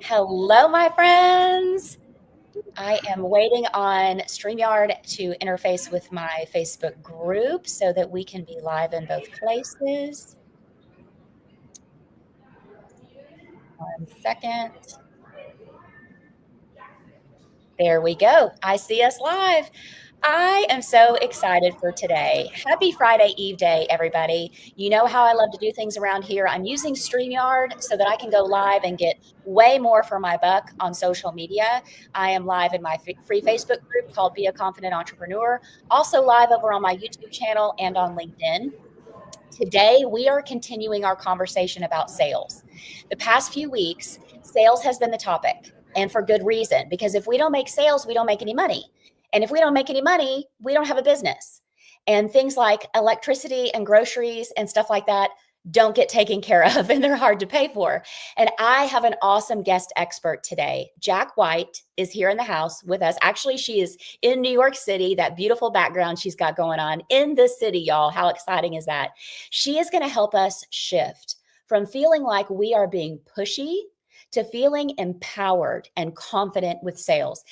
Hello, my friends. I am waiting on StreamYard to interface with my Facebook group so that we can be live in both places. 1 second. There we go. I see us live. I am so excited for today. Happy Friday Eve day, everybody. You know how I love to do things around here. I'm using StreamYard so that I can go live and get way more for my buck on social media. I am live in my free Facebook group called Be a Confident Entrepreneur, also live over on my YouTube channel and on LinkedIn. Today, we are continuing our conversation about sales. The past few weeks, sales has been the topic, and for good reason, because if we don't make sales, we don't make any money. And if we don't make any money, we don't have a business. And things like electricity and groceries and stuff like that don't get taken care of, and they're hard to pay for. And I have an awesome guest expert today. Jac White is here in the house with us. Actually, she is in New York City, that beautiful background she's got going on in the city, y'all. How exciting is that? She is going to help us shift from feeling like we are being pushy to feeling empowered and confident with sales.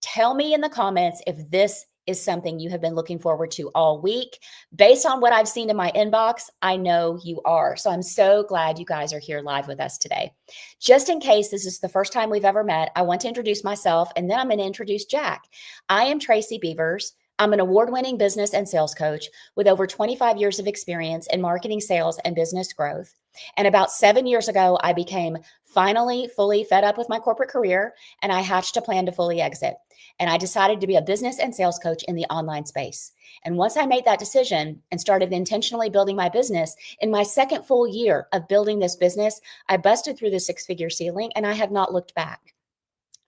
Tell me in the comments if this is something you have been looking forward to all week. Based on what I've seen in my inbox, I know you are. So I'm so glad you guys are here live with us today. Just in case this is the first time we've ever met, I want to introduce myself, and then I'm going to introduce Jac. I am Tracy Beavers. I'm an award-winning business and sales coach with over 25 years of experience in marketing, sales, and business growth. And about 7 years ago, I became finally fully fed up with my corporate career, and I hatched a plan to fully exit. And I decided to be a business and sales coach in the online space. And once I made that decision and started intentionally building my business, in my second full year of building this business, I busted through the six-figure ceiling, and I have not looked back.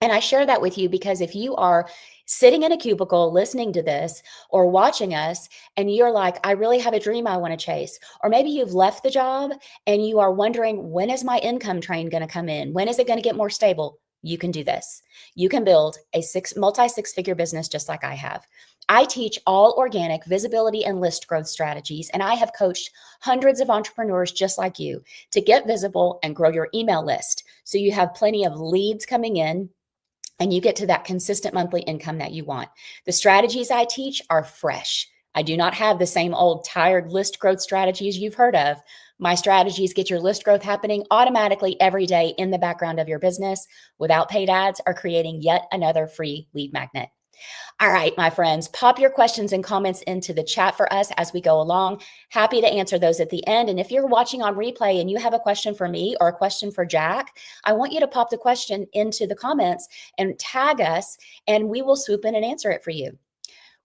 And I share that with you because if you are sitting in a cubicle listening to this or watching us and you're like, I really have a dream I want to chase, or maybe you've left the job and you are wondering, when is my income train going to come in? When is it going to get more stable? You can do this. You can build a multi-six-figure business just like I have. I teach all organic visibility and list growth strategies, and I have coached hundreds of entrepreneurs just like you to get visible and grow your email list so you have plenty of leads coming in and you get to that consistent monthly income that you want. The strategies I teach are fresh. I do not have the same old tired list growth strategies you've heard of. My strategies get your list growth happening automatically every day in the background of your business without paid ads or creating yet another free lead magnet. All right, my friends, pop your questions and comments into the chat for us as we go along. Happy to answer those at the end. And if you're watching on replay and you have a question for me or a question for Jac, I want you to pop the question into the comments and tag us, and we will swoop in and answer it for you.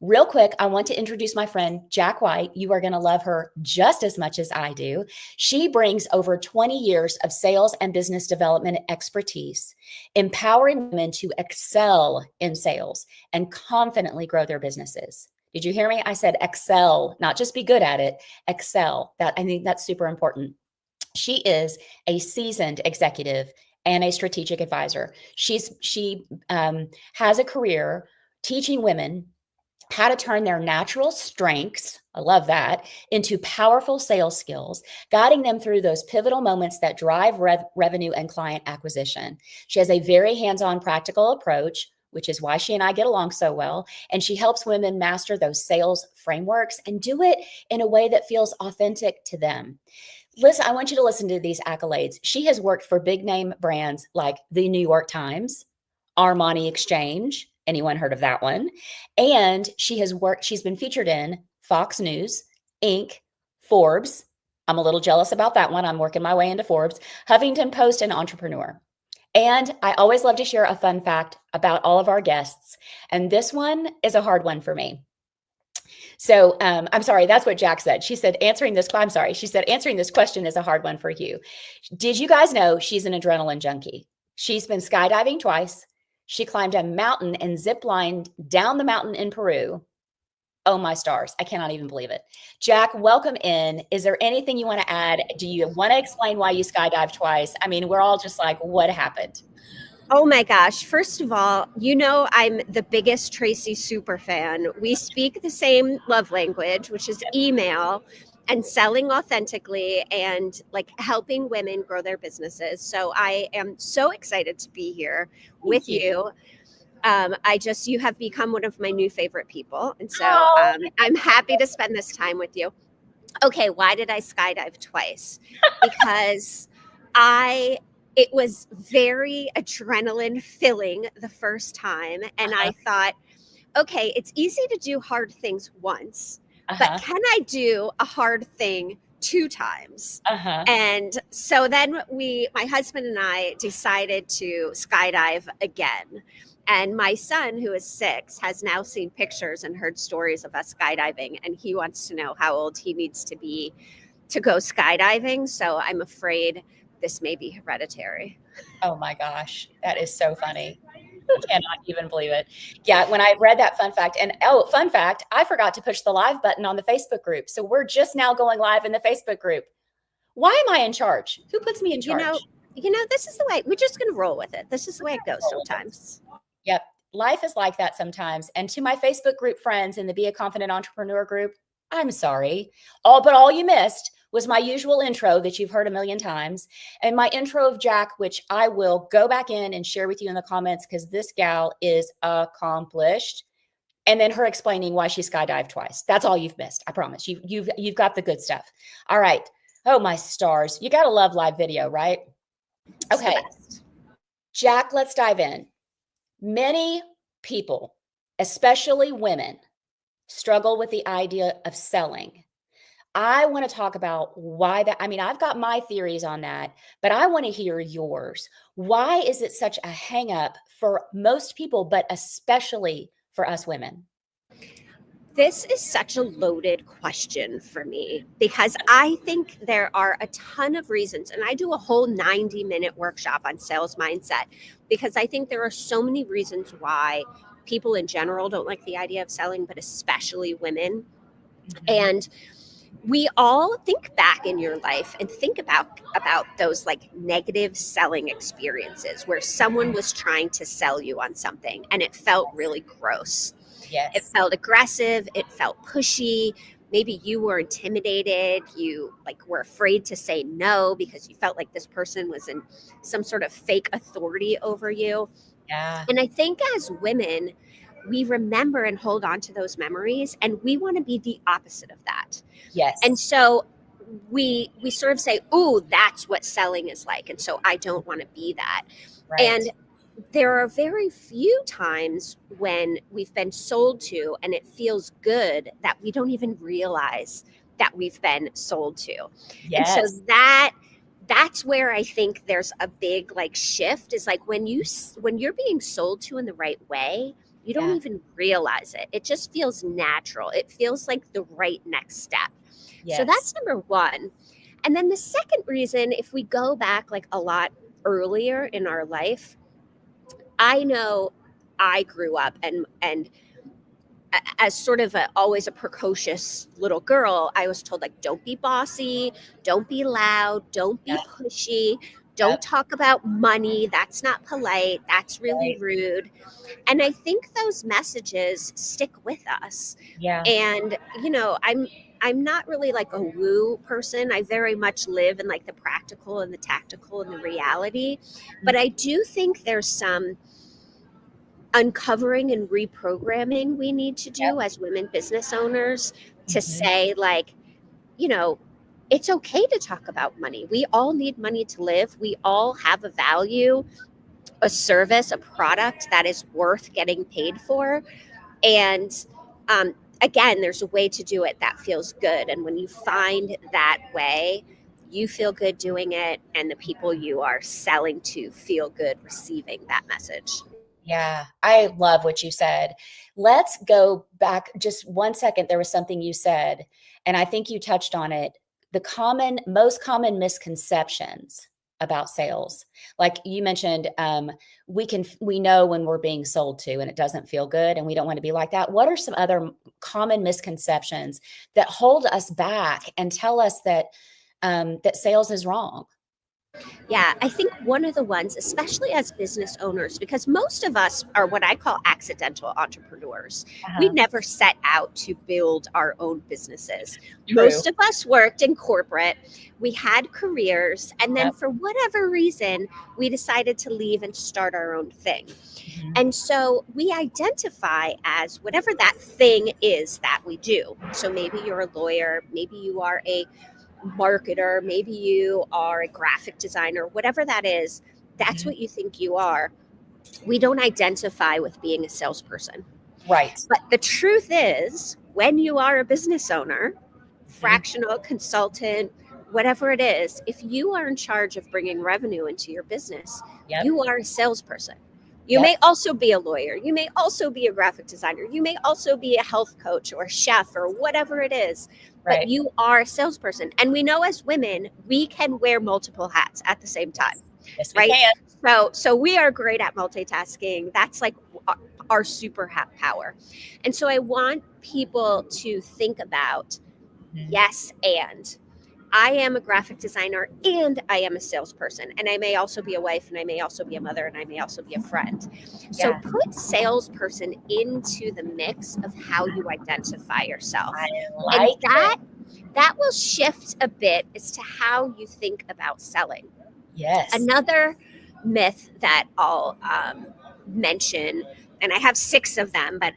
Real quick, I want to introduce my friend, Jac White. You are going to love her just as much as I do. She brings over 20 years of sales and business development expertise, empowering women to excel in sales and confidently grow their businesses. Did you hear me? I said excel, not just be good at it, excel. I think that's super important. She is a seasoned executive and a strategic advisor. She has a career teaching women how to turn their natural strengths, I love that, into powerful sales skills, guiding them through those pivotal moments that drive revenue and client acquisition. She has a very hands-on practical approach, which is why she and I get along so well. And she helps women master those sales frameworks and do it in a way that feels authentic to them. Listen, I want you to listen to these accolades. She has worked for big name brands like the New York Times, Armani Exchange. Anyone heard of that one? And she's been featured in Fox News, Inc., Forbes. I'm a little jealous about that one. I'm working my way into Forbes, Huffington Post, and Entrepreneur. And I always love to share a fun fact about all of our guests. And this one is a hard one for me. So I'm sorry, that's what Jac said. She said, answering this question is a hard one for you. Did you guys know she's an adrenaline junkie? She's been skydiving twice. She climbed a mountain and zip-lined down the mountain in Peru. Oh, my stars. I cannot even believe it. Jac, welcome in. Is there anything you want to add? Do you want to explain why you skydived twice? I mean, we're all just like, what happened? Oh my gosh. First of all, you know I'm the biggest Tracy super fan. We speak the same love language, which is email. and selling authentically and like helping women grow their businesses. So I am so excited to be here Thank with you. you. You have become one of my new favorite people. And so Oh, I'm happy to spend this time with you. Okay, why did I skydive twice? Because I it was very adrenaline filling the first time, and uh-huh, I thought, okay, it's easy to do hard things once, but uh-huh, can I do a hard thing two times? uh-huh. And so then my husband and I decided to skydive again. And my son, who is 6, has now seen pictures and heard stories of us skydiving, and he wants to know how old he needs to be to go skydiving. So I'm afraid this may be hereditary. Oh my gosh, that is so funny. I cannot even believe it. Yeah, when I read that fun fact, and oh, fun fact, I forgot to push the live button on the Facebook group. So we're just now going live in the Facebook group. Why am I in charge? Who puts me in You know, charge? this is the way we're just going to roll with it. This is the way it goes sometimes. Yep. Life is like that sometimes. And to my Facebook group friends in the Be a Confident Entrepreneur group, I'm sorry. All you missed was my usual intro that you've heard a million times, and my intro of Jac, which I will go back in and share with you in the comments because this gal is accomplished. And then her explaining why she skydived twice. That's all you've missed. I promise. You've got the good stuff. All right. Oh my stars. You got to love live video, right? It's the Okay. best. Jac, let's dive in. Many people, especially women, struggle with the idea of selling. I want to talk about why that. I mean, I've got my theories on that, but I want to hear yours. Why is it such a hang up for most people, but especially for us women? This is such a loaded question for me because I think there are a ton of reasons, and I do a whole 90-minute workshop on sales mindset because I think there are so many reasons why people in general don't like the idea of selling, but especially women. Mhm. And we all think back in your life and think about those like negative selling experiences where someone was trying to sell you on something and it felt really gross. It Yes. felt aggressive, it felt pushy. Maybe you were intimidated, you like were afraid to say no because you felt like this person was in some sort of fake authority over you. Yeah. And I think as women, we remember and hold on to those memories, and we want to be the opposite of that. And Yes. so we sort of say, "Ooh, that's what selling is like." And so I don't want to be that. Right. And there are very few times when we've been sold to and it feels good that we don't even realize that we've been sold to. And so Yes. that's where I think there's a big like shift is like when you're being sold to in the right way, you don't Yeah. even realize it. It just feels natural. It feels like the right next step. So Yes. that's number 1. And then the second reason, if we go back like a lot earlier in our life, I know I grew up and as sort of always a precocious little girl, I was told like, don't be bossy, don't be loud, don't be Yep. pushy, don't Yep. talk about money. That's not polite. That's really Right. rude. And I think those messages stick with us. Yeah. And I'm not really like a woo person. I very much live in like the practical and the tactical and the reality. But I do think there's some uncovering and reprogramming we need to Yep. do as women business owners to Mhm. say like, you know, it's okay to talk about money. We all need money to live. We all have a value, a service, a product that is worth getting paid for. And again, there's a way to do it that feels good. And when you find that way, you feel good doing it, and the people you are selling to feel good receiving that message. Yeah, I love what you said. Let's go back just 1 second. There was something you said, and I think you touched on it. Most common misconceptions about sales. Like you mentioned, we know when we're being sold to and it doesn't feel good and we don't want to be like that. What are some other common misconceptions that hold us back and tell us that, that sales is wrong? Yeah, I think one of the ones, especially as business owners, because most of us are what I call accidental entrepreneurs. We Uh-huh. never set out to build our own businesses. True. Most of us worked in corporate, we had careers, and then Yep. for whatever reason, we decided to leave and start our own thing. Mhm. And so we identify as whatever that thing is that we do. So maybe you're a lawyer, maybe you are a marketer, maybe you are a graphic designer, whatever that is, that's Mhm. what you think you are. We don't identify with being a salesperson. Right. But the truth is, when you are a business owner, Mhm. fractional consultant, whatever it is, if you are in charge of bringing revenue into your business, Yep. you are a salesperson. You Yep. may also be a lawyer. You may also be a graphic designer. You may also be a health coach or a chef or whatever it is, but Right. you are a salesperson. And we know as women, we can wear multiple hats at the same time, Yes. Yes, we right? can. So we are great at multitasking. That's like our power. And so I want people to think about, Mhm. yes, and I am a graphic designer and I am a salesperson. And I may also be a wife and I may also be a mother and I may also be a friend. So Yeah. put salesperson into the mix of how you identify yourself. I And like it. that will shift a bit as to how you think about selling. Yes. Another myth that I'll mention, and I have 6 of them, but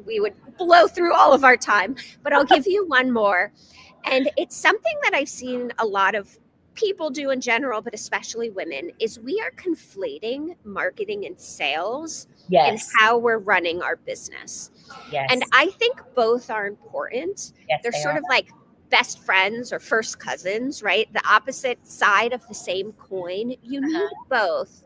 we would blow through all of our time, but I'll give you one more. And it's something that I've seen a lot of people do in general, but especially women, is we are conflating marketing and sales in Yes. how we're running our business. And Yes. I think both are important. Yes, They're they sort are. of like best friends or first cousins, right? The opposite side of the same coin. You need Uh-huh. both,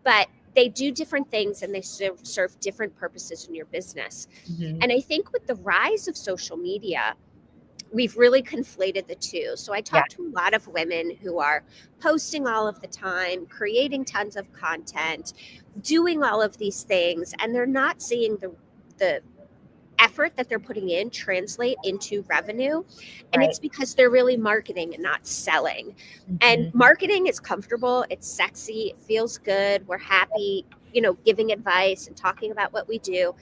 but they do different things and they serve different purposes in your business. Mhm. And I think with the rise of social media, we've really conflated the two. So I Yeah. talk to a lot of women who are posting all of the time, creating tons of content, doing all of these things, and they're not seeing the effort that they're putting in translate into revenue. And Right. it's because they're really marketing and not selling. And Mhm. marketing is comfortable, it's sexy, it feels good, we're happy, giving advice and talking about what we do.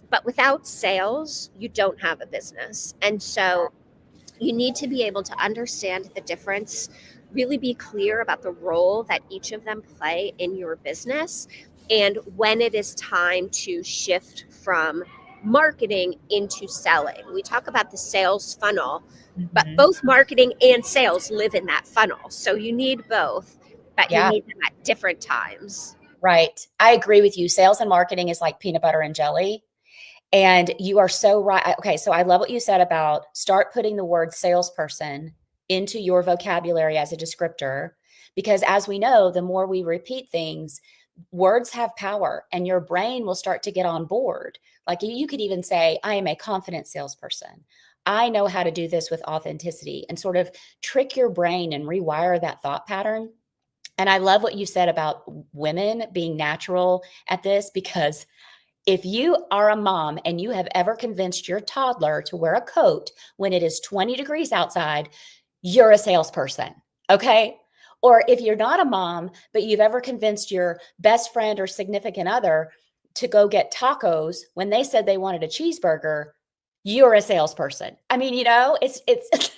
But without sales, you don't have a business. And so you need to be able to understand the difference, really be clear about the role that each of them play in your business, and when it is time to shift from marketing into selling. We talk about the sales funnel, but Mhm. both marketing and sales live in that funnel. So you need both, but you Yeah. need them at different times. Right. I agree with you. Sales and marketing is like peanut butter and jelly. And you are so right. Okay, so I love what you said about start putting the word salesperson into your vocabulary as a descriptor, because as we know, the more we repeat things, words have power and your brain will start to get on board. Like you could even say, I am a confident salesperson. I know how to do this with authenticity and sort of trick your brain and rewire that thought pattern. And I love what you said about women being natural at this, because if you are a mom and you have ever convinced your toddler to wear a coat when it is 20 degrees outside, you're a salesperson. Okay. Or if you're not a mom, but you've ever convinced your best friend or significant other to go get tacos when they said they wanted a cheeseburger, you're a salesperson. I mean, it's That's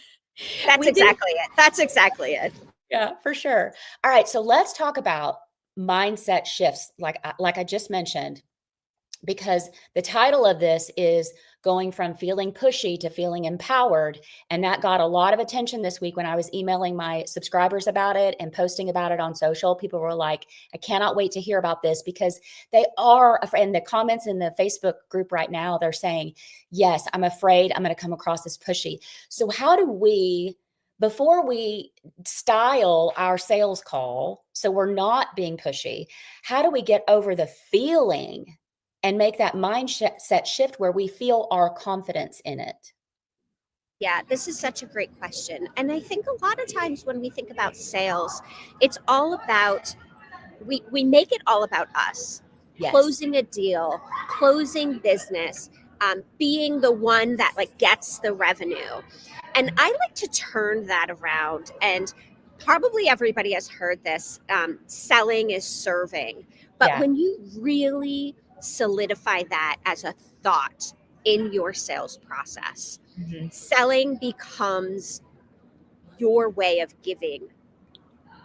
we do. exactly it. That's exactly it. Yeah, for sure. All right. So let's talk about mindset shifts, like I just mentioned, because the title of this is going from feeling pushy to feeling empowered. And that got a lot of attention this week when I was emailing my subscribers about it and posting about it on social. People were like, I cannot wait to hear about this, because they are afraid. And the comments in the Facebook group right now, they're saying, yes, I'm afraid I'm going to come across as pushy. So, how do we, before we style our sales call so we're not being pushy, how do we get over the feeling and make that mindset shift where we feel our confidence in it? Yeah, this is such a great question. And I think a lot of times when we think about sales, it's all about, we make it all about us, Yes. closing a deal, closing business, being the one that like gets the revenue. And I like to turn that around and probably everybody has heard this, selling is serving. But Yeah. when you really solidify that as a thought in your sales process, Mhm. selling becomes your way of giving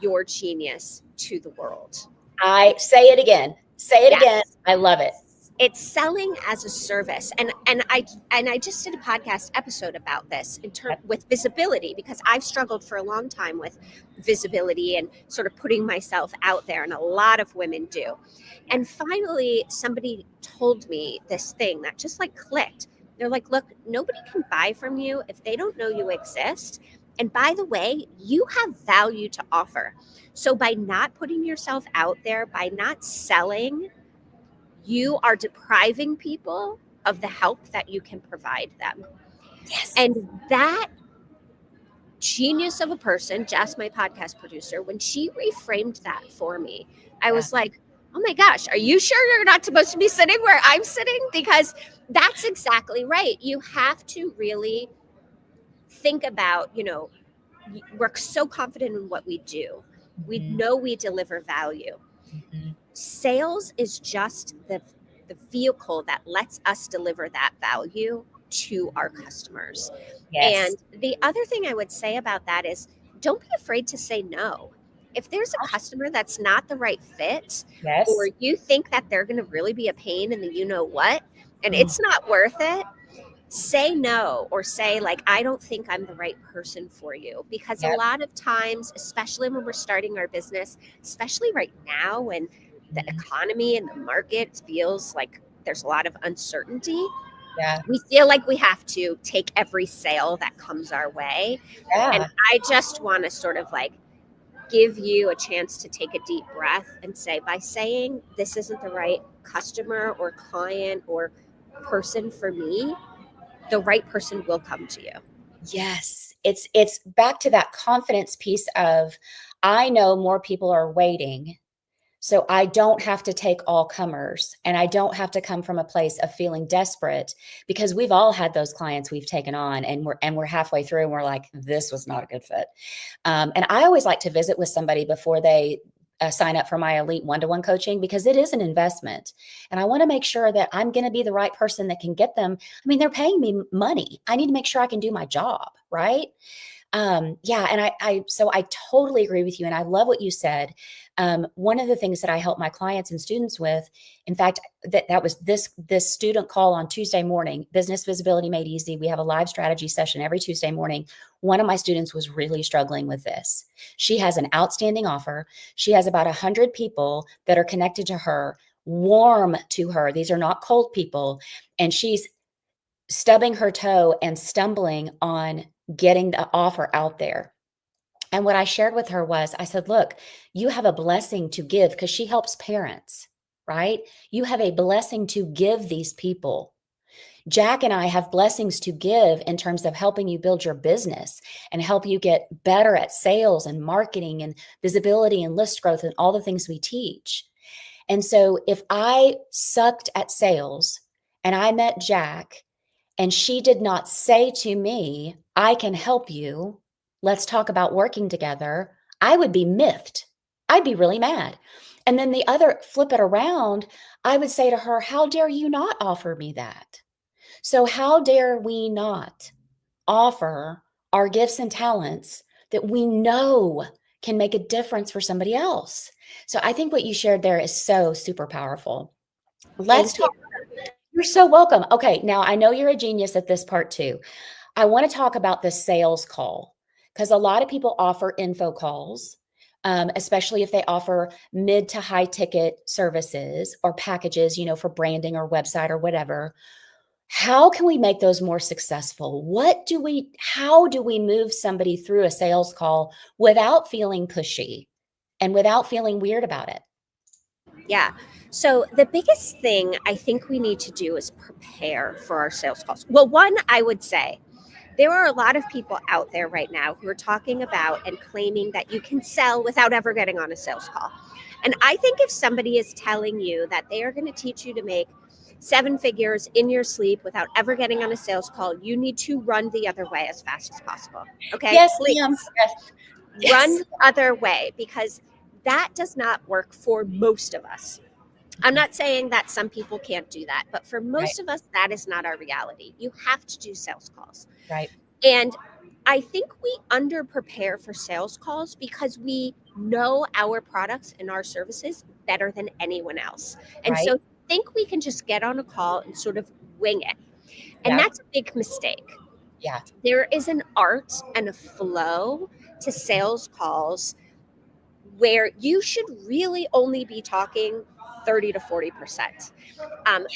your genius to the world. I say it again. Say it again. Yes. I love it. It's selling as a service. And I just did a podcast episode about this Yep. with visibility, because I've struggled for a long time with visibility and sort of putting myself out there, and a lot of women do. And finally somebody told me this thing that just like clicked. They're like, look, nobody can buy from you if they don't know you exist. And by the way, you have value to offer. So by not putting yourself out there, by not selling, you are depriving people of the help that you can provide them. Yes. And that genius of a person, Jess, my podcast producer, when she reframed that for me, I Yeah. was like, oh my gosh, are you sure you're not supposed to be sitting where I'm sitting? Because that's exactly right. You have to really think about, we're so confident in what we do. We Mhm. know we deliver value. Mhm. Sales is just the vehicle that lets us deliver that value to our customers. Yes. And the other thing I would say about that is, don't be afraid to say no. If there's a customer that's not the right fit, or Yes. you think that they're going to really be a pain in the you know what, and Mm. it's not worth it, say no, or say like, I don't think I'm the right person for you. Because a Yep. lot of times, especially when we're starting our business, especially right now when the Mhm. economy and the market feels like there's a lot of uncertainty, Yeah. we feel like we have to take every sale that comes our way. And Yeah. I just want to sort of like give you a chance to take a deep breath and say, by saying this isn't the right customer or client or person for me, the right person will come to you. Yes. It's back to that confidence piece of, I know more people are waiting. So I don't have to take all comers, and I don't have to come from a place of feeling desperate, because we've all had those clients we've taken on, and we're halfway through and we're like, this was not a good fit. And I always like to visit with somebody before they sign up for my elite one-to-one coaching, because it is an investment. And I want to make sure that I'm going to be the right person that can get them. I mean, they're paying me money. I need to make sure I can do my job. Right. Yeah. And so I totally agree with you. And I love what you said. One of the things that I help my clients and students with, in fact, that was this student call on Tuesday morning, Business Visibility Made Easy. We have a live strategy session every Tuesday morning. One of my students was really struggling with this. She has an outstanding offer. She has about 100 people that are connected to her, warm to her. These are not cold people. And she's stubbing her toe and stumbling on getting the offer out there. And what I shared with her was, I said, look, you have a blessing to give, because she helps parents, right? You have a blessing to give these people. Jack and I have blessings to give in terms of helping you build your business and help you get better at sales and marketing and visibility and list growth and all the things we teach. And so if I sucked at sales and I met Jack and she did not say to me, I can help you, let's talk about working together, I would be miffed. I'd be really mad. And then the other, flip it around, I would say to her, how dare you not offer me that? So, how dare we not offer our gifts and talents that we know can make a difference for somebody else? So, I think what you shared there is so super powerful. Let's Thank you. talk. You're so welcome. Okay, now I know you're a genius at this part too. I want to talk about the sales call, because a lot of people offer info calls, especially if they offer mid to high ticket services or packages, for branding or website or whatever. How can we make those more successful? How do we move somebody through a sales call without feeling pushy and without feeling weird about it? Yeah. So the biggest thing I think we need to do is prepare for our sales calls. Well, one, I would say there are a lot of people out there right now who are talking about and claiming that you can sell without ever getting on a sales call. And I think if somebody is telling you that they are going to teach you to make seven figures in your sleep without ever getting on a sales call, you need to run the other way as fast as possible. Okay, Yes, ma'am. please. Yes. Run Yes. the other way, because that does not work for most of us. I'm not saying that some people can't do that, but for Right. most of us, that is not our reality. You have to do sales calls. Right. And I think we under prepare for sales calls because we know our products and our services better than anyone else. And Right. so think we can just get on a call and sort of wing it. And Yeah. that's a big mistake. Yeah. There is an art and a flow to sales calls where you should really only be talking 30 to 40%.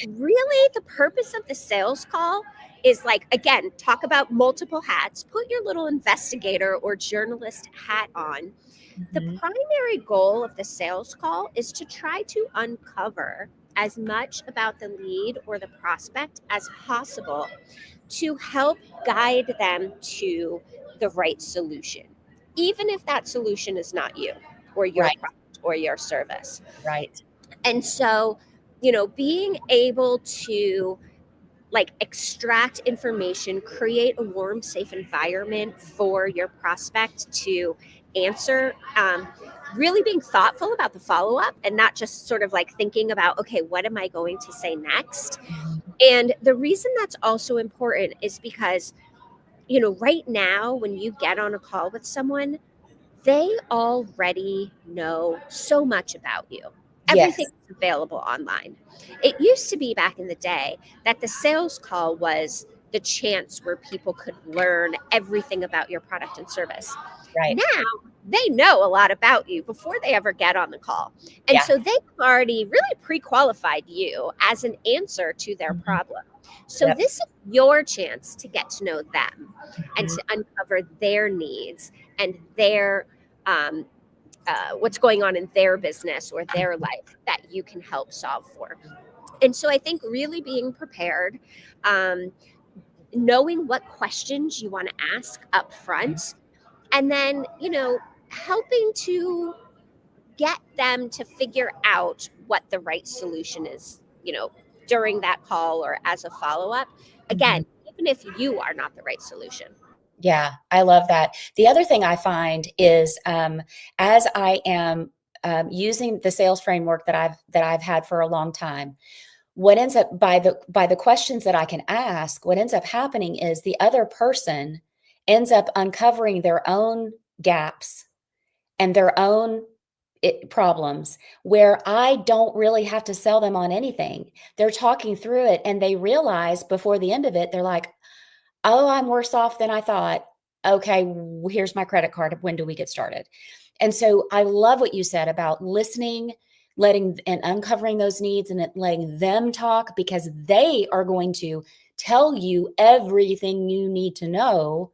Really, the purpose of the sales call is, like, again, talk about multiple hats, put your little investigator or journalist hat on. The Mhm. primary goal of the sales call is to try to uncover as much about the lead or the prospect as possible to help guide them to the right solution, even if that solution is not you or your Right. product or your service. Right. And so, being able to, like, extract information, create a warm, safe environment for your prospect to answer. Really being thoughtful about the follow up and not just sort of like thinking about, okay, what am I going to say next? Mhm. And the reason that's also important is because, right now, when you get on a call with someone, they already know so much about you. Everything Yes. is available online. It used to be back in the day that the sales call was the chance where people could learn everything about your product and service. Right. Now they know a lot about you before they ever get on the call. And Yeah. so they've already really pre qualified you as an answer to their Mhm. problem. So Yep. this is your chance to get to know them and Mhm. to uncover their needs and their um, what's going on in their business or their life that you can help solve for. And so I think really being prepared, um, knowing what questions you want to ask up front, and then, helping to get them to figure out what the right solution is, during that call or as a follow up. Mhm. Again, even if you are not the right solution. Yeah, I love that. The other thing I find is, as I am using the sales framework that I've had for a long time, what ends up by the questions that I can ask, what ends up happening is the other person ends up uncovering their own gaps and their own problems where I don't really have to sell them on anything. They're talking through it and they realize before the end of it, they're like, oh, I'm worse off than I thought. Okay, here's my credit card. When do we get started? And so I love what you said about listening, letting and uncovering those needs and letting them talk because they are going to tell you everything you need to know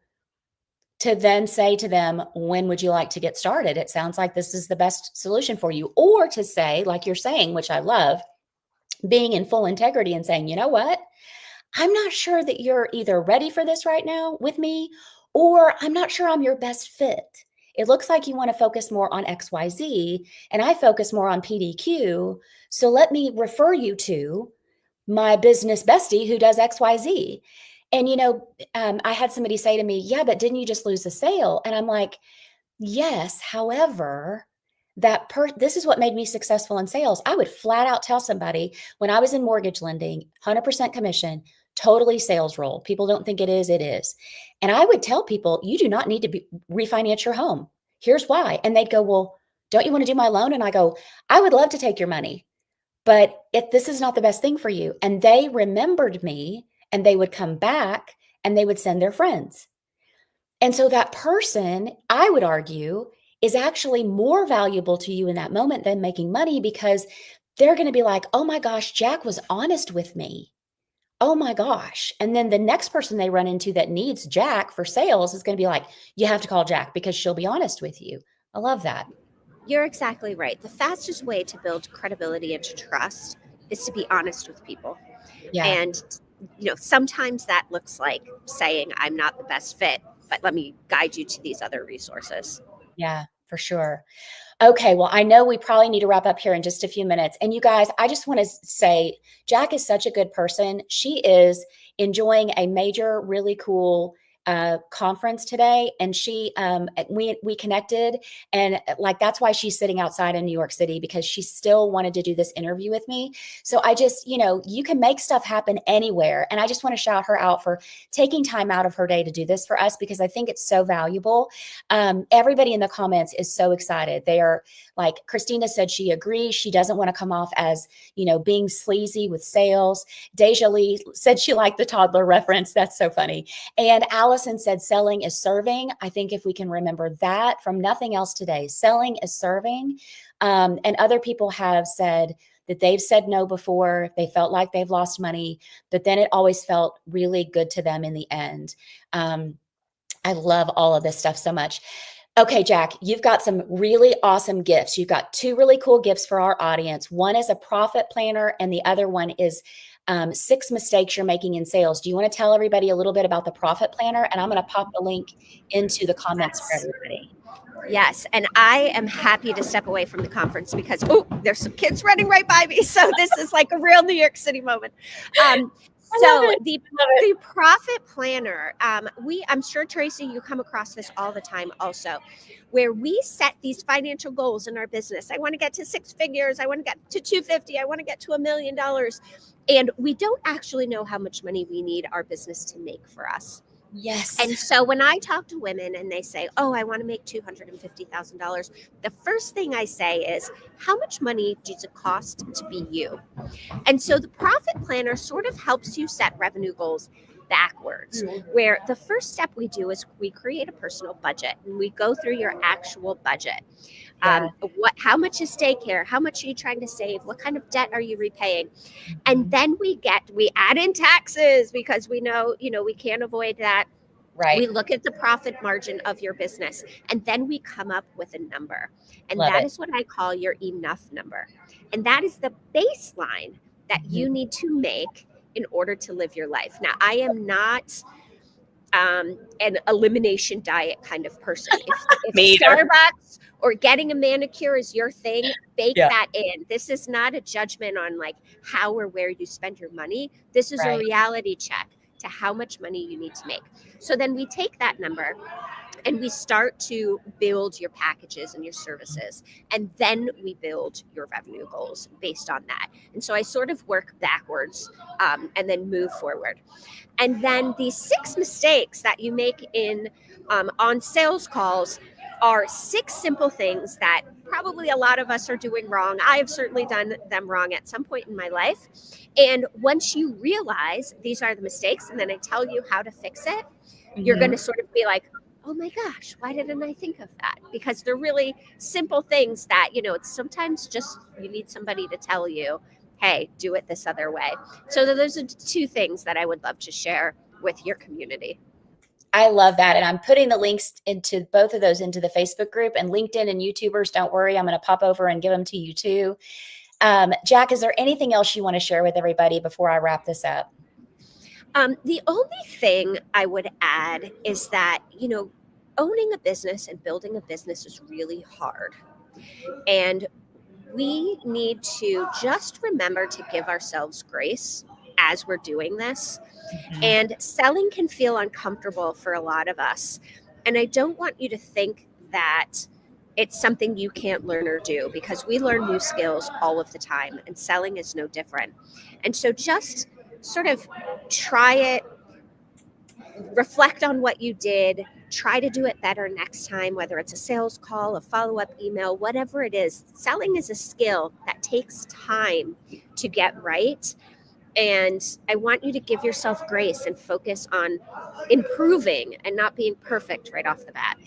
to then say to them, when would you like to get started? It sounds like this is the best solution for you. Or to say, like you're saying, which I love, being in full integrity and saying, you know what? I'm not sure that you're either ready for this right now with me, or I'm not sure I'm your best fit. It looks like you want to focus more on XYZ, and I focus more on PDQ. So let me refer you to my business bestie who does XYZ. And, I had somebody say to me, yeah, but didn't you just lose a sale? And I'm like, yes, however, this is what made me successful in sales. I would flat out tell somebody when I was in mortgage lending, 100% commission, totally sales role. People don't think it is, it is. And I would tell people, you do not need to refinance your home. Here's why. And they'd go, well, don't you want to do my loan? And I go, I would love to take your money, but if this is not the best thing for you. And they remembered me and they would come back and they would send their friends. And so that person, I would argue, is actually more valuable to you in that moment than making money because they're going to be like, oh my gosh, Jack was honest with me. Oh my gosh. And then the next person they run into that needs Jack for sales is going to be like, you have to call Jack because she'll be honest with you. I love that. You're exactly right. The fastest way to build credibility and to trust is to be honest with people. Yeah. And, sometimes that looks like saying, I'm not the best fit, but let me guide you to these other resources. Yeah, for sure. Okay, well, I know we probably need to wrap up here in just a few minutes. And you guys, I just want to say Jack is such a good person. She is enjoying a major, really cool conference today, and we connected, and like that's why she's sitting outside in New York City, because she still wanted to do this interview with me. So I just, you can make stuff happen anywhere, and I just want to shout her out for taking time out of her day to do this for us, because I think it's so valuable. Everybody in the comments is so excited. They are like, Christina said she agrees. She doesn't want to come off as, being sleazy with sales. Deja Lee said she liked the toddler reference. That's so funny. And Allison said selling is serving. I think if we can remember that from nothing else today, selling is serving. And other people have said that they've said no before. They felt like they've lost money, but then it always felt really good to them in the end. I love all of this stuff so much. Okay, Jac, you've got some really awesome gifts. You've got two really cool gifts for our audience. One is a profit planner, and the other one is 6 mistakes you're making in sales. Do you want to tell everybody a little bit about the profit planner? And I'm going to pop the link into the comments for everybody. Yes, and I am happy to step away from the conference because, there's some kids running right by me. So this is like a real New York City moment. So the profit planner, I'm sure, Tracy, you come across this all the time also, where we set these financial goals in our business. I want to get to 6 figures. I want to get to 250. I want to get to $1 million. And we don't actually know how much money we need our business to make for us. Yes. And so when I talk to women and they say, I want to make $250,000, the first thing I say is, how much money does it cost to be you? And so the profit planner sort of helps you set revenue goals backwards, where the first step we do is we create a personal budget, and we go through your actual budget. How much is daycare? How much are you trying to save? What kind of debt are you repaying? And then we add in taxes, because we know, we can't avoid that. Right. We look at the profit margin of your business, and then we come up with a number. And Love that it. is what I call your enough number. And that is the baseline that you need to make in order to live your life. Now, I am not an elimination diet kind of person. If Starbucks or getting a manicure is your thing, bake that in. This is not a judgment on like how or where you spend your money. This is a reality check to how much money you need to make. So then we take that number and we start to build your packages and your services. And then we build your revenue goals based on that. And so I sort of work backwards and then move forward. And then these 6 mistakes that you make on sales calls are 6 simple things that probably a lot of us are doing wrong. I have certainly done them wrong at some point in my life. And once you realize these are the mistakes, and then I tell you how to fix it, you're going to sort of be like, oh my gosh, why didn't I think of that? Because they're really simple things that, it's sometimes just you need somebody to tell you, hey, do it this other way. So those are 2 things that I would love to share with your community. I love that. And I'm putting the links into both of those into the Facebook group, and LinkedIn and YouTubers. Don't worry, I'm going to pop over and give them to you too. Jac, is there anything else you want to share with everybody before I wrap this up? The only thing I would add is that, owning a business and building a business is really hard. And we need to just remember to give ourselves grace as we're doing this. And selling can feel uncomfortable for a lot of us. And I don't want you to think that it's something you can't learn or do, because we learn new skills all of the time, and selling is no different. And so just sort of try it, reflect on what you did, try to do it better next time, whether it's a sales call, a follow-up email, whatever it is. Selling is a skill that takes time to get right. And I want you to give yourself grace and focus on improving and not being perfect right off the bat.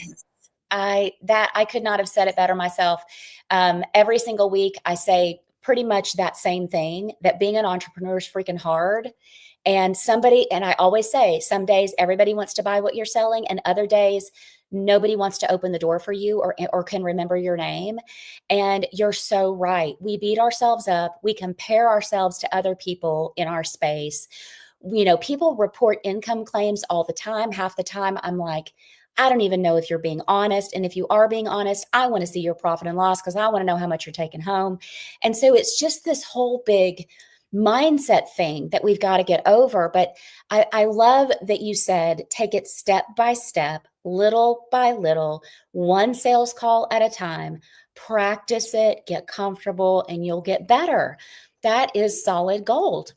I could not have said it better myself. Every single week I say pretty much that same thing, that being an entrepreneur is freaking hard. And I always say, some days everybody wants to buy what you're selling, and other days nobody wants to open the door for you or can remember your name. And you're so right. We beat ourselves up. We compare ourselves to other people in our space. People report income claims all the time. Half the time I'm like, I don't even know if you're being honest. And if you are being honest, I want to see your profit and loss, because I want to know how much you're taking home. And so it's just this whole big mindset thing that we've got to get over. But I love that you said take it step by step, little by little, one sales call at a time. Practice it, get comfortable, and you'll get better. That is solid gold.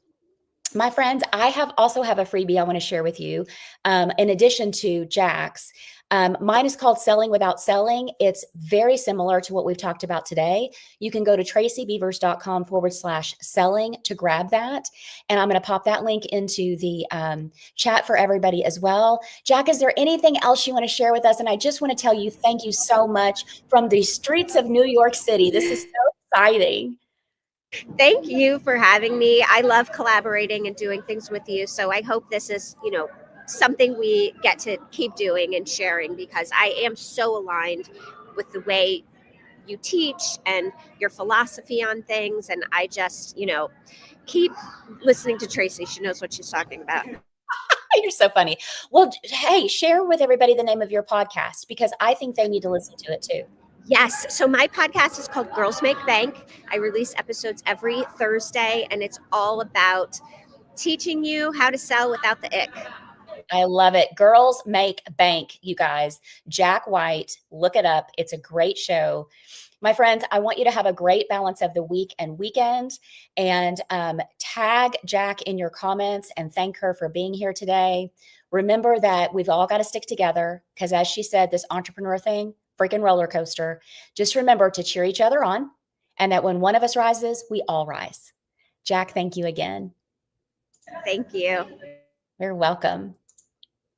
My friends, I also have a freebie I want to share with you. In addition to Jac's, mine is called Selling Without Selling. It's very similar to what we've talked about today. You can go to tracybeavers.com/selling to grab that. And I'm going to pop that link into the chat for everybody as well. Jac, is there anything else you want to share with us? And I just want to tell you, thank you so much from the streets of New York City. This is so exciting. Thank you for having me. I love collaborating and doing things with you. So I hope this is, something we get to keep doing and sharing, because I am so aligned with the way you teach and your philosophy on things. And I just, keep listening to Tracy. She knows what she's talking about. You're so funny. Well, hey, share with everybody the name of your podcast, because I think they need to listen to it too. Yes. So my podcast is called Girls Make Bank. I release episodes every Thursday, and it's all about teaching you how to sell without the ick. I love it. Girls Make Bank, you guys. Jac White, look it up. It's a great show. My friends, I want you to have a great balance of the week and weekend, and tag Jac in your comments and thank her for being here today. Remember that we've all got to stick together, because as she said, this entrepreneur thing, freaking roller coaster. Just remember to cheer each other on, and that when one of us rises, we all rise. Jac, thank you again. Thank you. You're welcome.